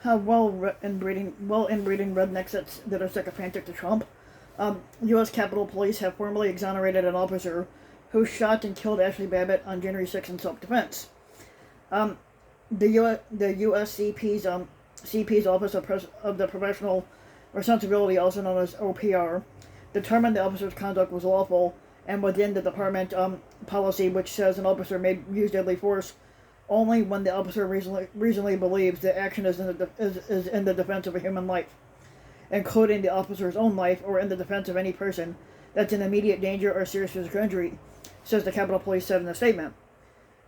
Have inbreeding rednecks that are sycophantic to Trump. U.S. Capitol Police have formally exonerated an officer who shot and killed Ashley Babbitt on January 6 in self-defense. The CP's Office of the Professional Responsibility, also known as OPR, determined the officer's conduct was lawful and within the department policy, which says an officer may use deadly force only when the officer reasonably believes the action is in the defense of a human life, including the officer's own life, or in the defense of any person that's in immediate danger or serious physical injury, says the Capitol Police said in a statement.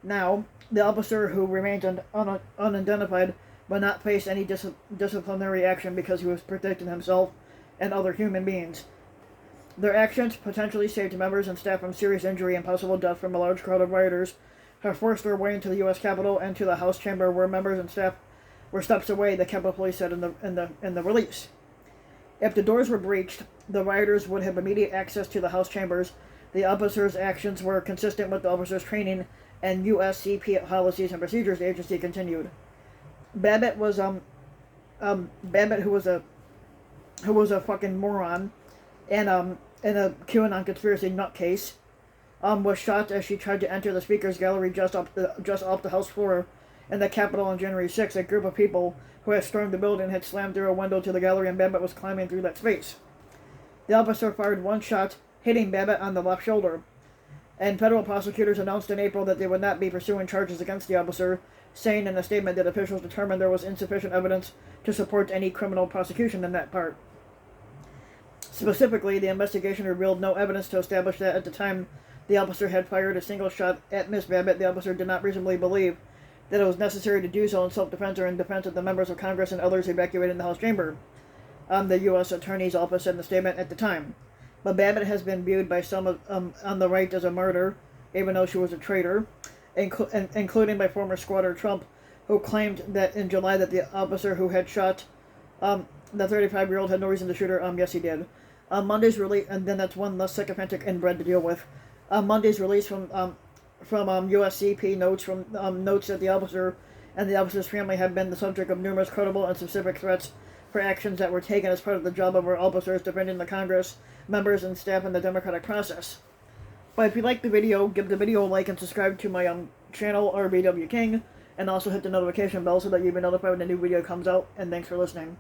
Now, the officer, who remains unidentified, will not face any disciplinary action because he was protecting himself and other human beings. Their actions potentially saved members and staff from serious injury and possible death from a large crowd of rioters have forced their way into the U.S. Capitol and to the House chamber, where members and staff were steps away, the Capitol Police said in the release. If the doors were breached, the rioters would have immediate access to the House chambers. The officers' actions were consistent with the officers' training and USCP policies and procedures, the agency continued. Babbit was Babbit, who was a fucking moron and in a QAnon conspiracy nutcase, was shot as she tried to enter the speaker's gallery just off the House floor in the Capitol on January 6th. A group of people who had stormed the building had slammed through a window to the gallery, and Babbit was climbing through that space. The officer fired one shot, hitting Babbit on the left shoulder, and federal prosecutors announced in April that they would not be pursuing charges against the officer, saying in a statement that officials determined there was insufficient evidence to support any criminal prosecution in that part. Specifically, the investigation revealed no evidence to establish that at the time the officer had fired a single shot at Miss Babbit, the officer did not reasonably believe that it was necessary to do so in self-defense or in defense of the members of Congress and others evacuated in the House chamber, the U.S. Attorney's Office said in the statement at the time. But Babbit has been viewed by some on the right as a martyr, even though she was a traitor, including by former squatter Trump, who claimed that in July that the officer who had shot the 35-year-old had no reason to shoot her. Yes, he did. Monday's release, and then that's one less sycophantic inbred to deal with. Monday's release from USCP notes that the officer and the officer's family have been the subject of numerous credible and specific threats for actions that were taken as part of the job of our officers defending the Congress, members, and staff in the democratic process. But if you like the video, give the video a like and subscribe to my channel, RBW King, and also hit the notification bell so that you'll be notified when a new video comes out, and thanks for listening.